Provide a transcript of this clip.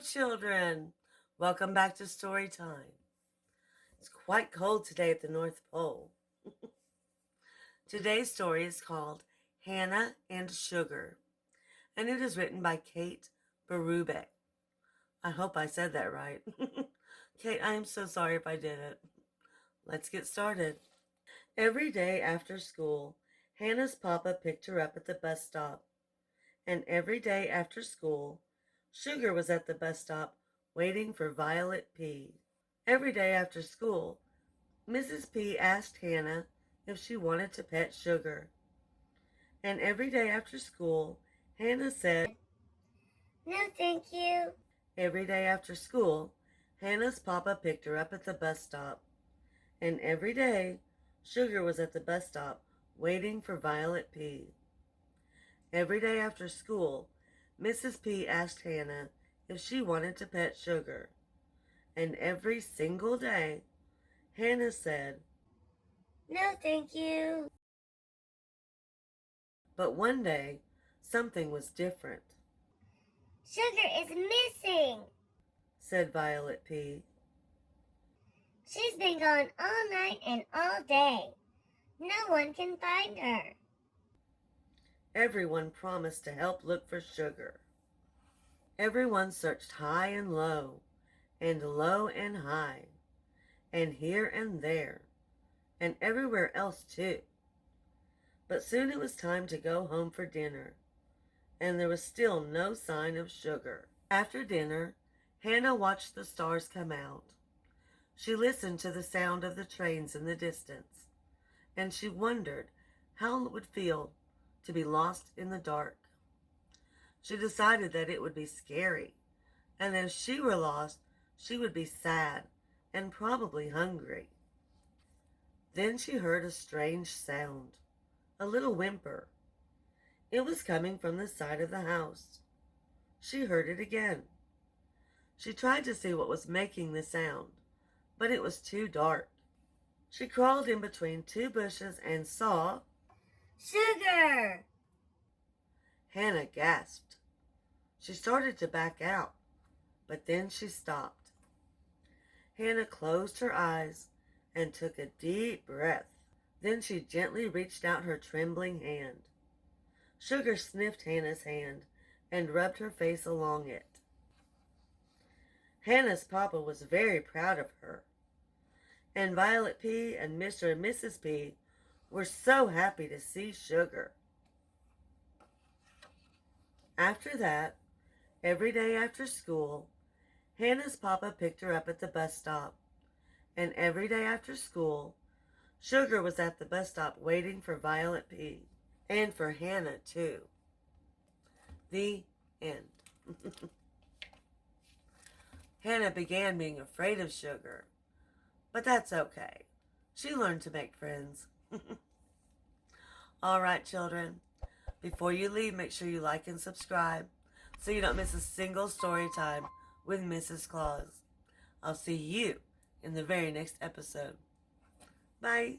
children. Welcome back to story time. It's quite cold today at the North Pole. Today's story is called Hannah and Sugar, and it is written by Kate Berube. I hope I said that right. Kate, I am so sorry if I didn't. Let's get started. Every day after school, Hannah's papa picked her up at the bus stop. And every day after school, Sugar was at the bus stop waiting for Violet P. Every day after school, Mrs. P asked Hannah if she wanted to pet Sugar. And every day after school, Hannah said, "No, thank you." Every day after school, Hannah's papa picked her up at the bus stop. And every day, Sugar was at the bus stop waiting for Violet P. Every day after school, Mrs. P asked Hannah if she wanted to pet Sugar. And every single day, Hannah said, "No, thank you." But one day, something was different, "Sugar is missing." said Violet P. "She's been gone all night and all day. No one can find her." Everyone promised to help look for Sugar. Everyone searched high and low and high, and here and there, and everywhere else too. But soon it was time to go home for dinner, and there was still no sign of Sugar. After dinner, Hannah watched the stars come out. She listened to the sound of the trains in the distance, and she wondered how it would feel to be lost in the dark. She decided that it would be scary, and if she were lost, she would be sad and probably hungry. Then she heard a strange sound, a little whimper. It was coming from the side of the house. She heard it again. She tried to see what was making the sound, but it was too dark. She crawled in between two bushes and saw "Sugar!" Hannah gasped. She started to back out, but then she stopped. Hannah closed her eyes and took a deep breath. Then she gently reached out her trembling hand. Sugar sniffed Hannah's hand and rubbed her face along it. Hannah's papa was very proud of her, and Violet P. and Mr. and Mrs. P. were so happy to see Sugar. After that, every day after school, Hannah's papa picked her up at the bus stop, and every day after school, Sugar was at the bus stop waiting for Violet P. and for Hannah too. The end. Hannah began being afraid of Sugar, but that's okay. She learned to make friends. All right, children. Before you leave, make sure you like and subscribe so you don't miss a single story time with Mrs. Claus. I'll see you in the very next episode. Bye.